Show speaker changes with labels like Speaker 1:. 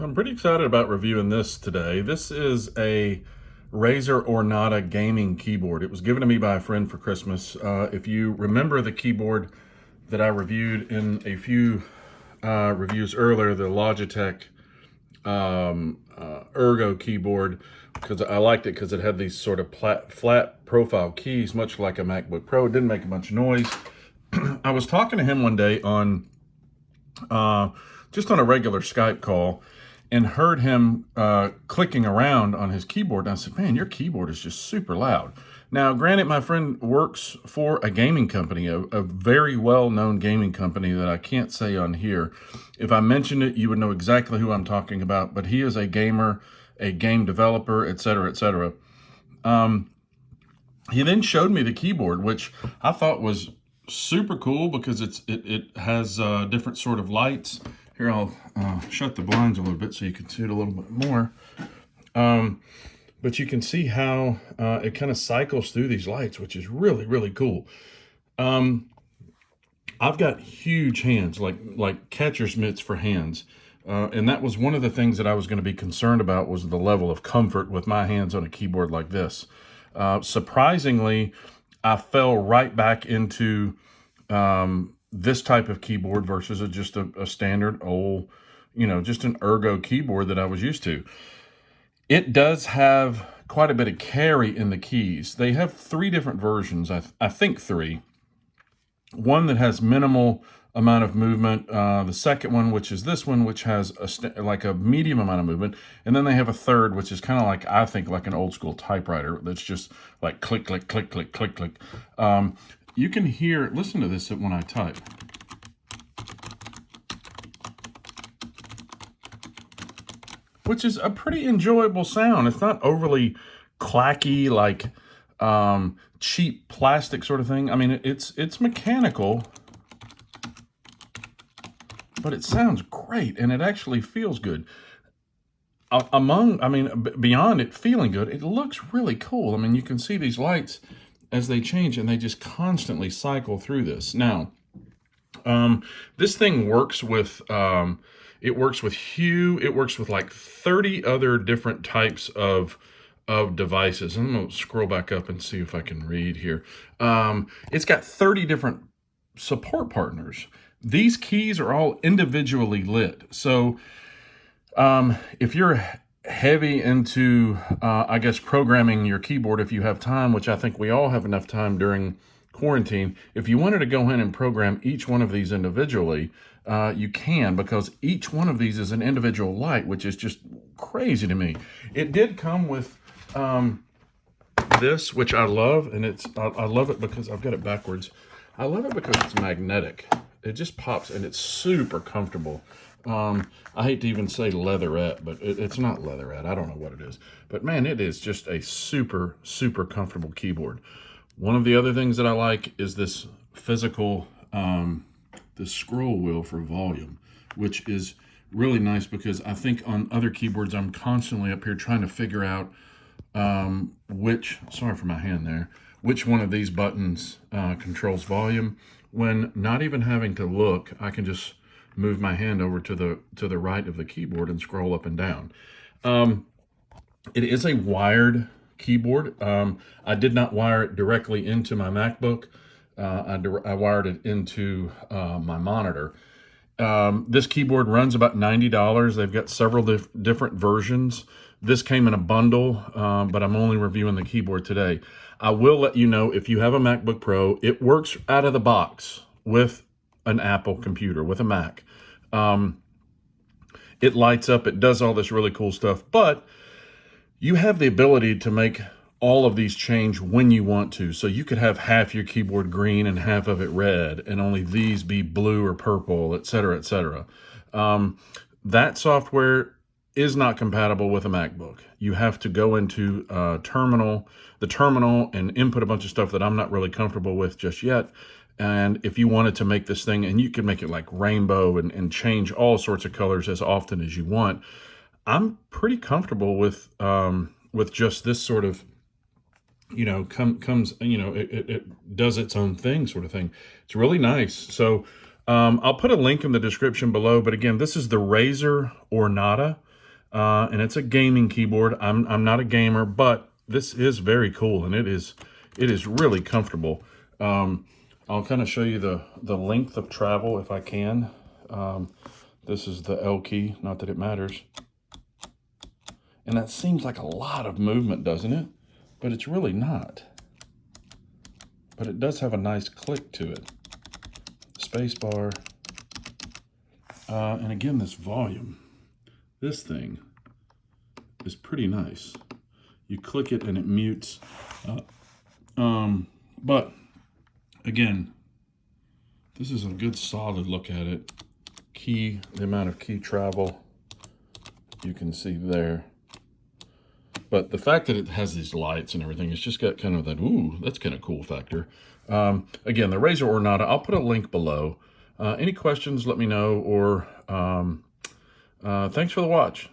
Speaker 1: I'm pretty excited about reviewing this today. This is a Razer Ornata gaming keyboard. It was given to me by a friend for Christmas. If you remember the keyboard that I reviewed in a few reviews earlier, the Logitech Ergo keyboard, because I liked it because it had these sort of flat profile keys, much like a MacBook Pro. It didn't make a bunch of noise. I was talking to him one day on just on a regular Skype call, and heard him clicking around on his keyboard. And I said, man, your keyboard is just super loud. Now, granted, my friend works for a gaming company, a very well-known gaming company that I can't say on here. If I mentioned it, you would know exactly who I'm talking about, but he is a gamer, a game developer, etc., etc. He then showed me the keyboard, which I thought was super cool because it has different sort of lights. Here, I'll shut the blinds a little bit so you can see it a little bit more. But you can see how it kind of cycles through these lights, which is really, really cool. I've got huge hands, like catcher's mitts for hands. And that was one of the things that I was going to be concerned about, was the level of comfort with my hands on a keyboard like this. Surprisingly, I fell right back into this type of keyboard versus just a standard old, just an Ergo keyboard that I was used to. It does have quite a bit of carry in the keys. They have three different versions, I think three. One that has minimal amount of movement, the second one, which is this one, which has like a medium amount of movement, and then they have a third, which is kind of like, I think, like an old school typewriter that's just like click, click, click, click, click, click. You can hear, listen to this when I type. Which is a pretty enjoyable sound. It's not overly clacky, like cheap plastic sort of thing. I mean, it's mechanical, but it sounds great, and it actually feels good. Beyond it feeling good, it looks really cool. I mean, you can see these lights as they change, and they just constantly cycle through this. Now, this thing works with, it works with Hue. It works with like 30 other different types of devices. I'm going to scroll back up and see if I can read here. It's got 30 different support partners. These keys are all individually lit. So if you're heavy into, I guess, programming your keyboard, if you have time, which I think we all have enough time during quarantine, if you wanted to go in and program each one of these individually, you can, because each one of these is an individual light, which is just crazy to me. It did come with this, which I love, and I love it because I've got it backwards. I love it because it's magnetic. It just pops, and it's super comfortable. I hate to even say leatherette, but it's not leatherette. I don't know what it is. But man, it is just a super, super comfortable keyboard. One of the other things that I like is this physical, this scroll wheel for volume, which is really nice because I think on other keyboards, I'm constantly up here trying to figure out sorry for my hand there, which one of these buttons controls volume. When not even having to look, I can just move my hand over to the right of the keyboard and scroll up and down. It is a wired keyboard. I did not wire it directly into my MacBook. I wired it into my monitor. This keyboard runs about $90. They've got several different versions. This came in a bundle, but I'm only reviewing the keyboard today. I will let you know, if you have a MacBook Pro, it works out of the box with an Apple computer, with a Mac. It lights up, it does all this really cool stuff, but you have the ability to make all of these change when you want to. So you could have half your keyboard green and half of it red, and only these be blue or purple, etc., etc. That software is not compatible with a MacBook. You have to go into the terminal, and input a bunch of stuff that I'm not really comfortable with just yet. And if you wanted to make this thing, and you can make it like rainbow and change all sorts of colors as often as you want, I'm pretty comfortable with just this sort of, it does its own thing sort of thing. It's really nice. So I'll put a link in the description below. But again, this is the Razer Ornata. and it's a gaming keyboard. I'm not a gamer, but this is very cool, and it is really comfortable. I'll kind of show you the length of travel if I can. This is the L key, not that it matters. And that seems like a lot of movement, doesn't it? But it's really not. But it does have a nice click to it. Space bar. And again, this volume. This thing is pretty nice. You click it and it mutes. But again, this is a good solid look at it. The amount of key travel you can see there. But the fact that it has these lights and everything, it's just got kind of that, ooh, that's kind of cool factor. Again, the Razer Ornata, I'll put a link below. Any questions, let me know, or thanks for the watch.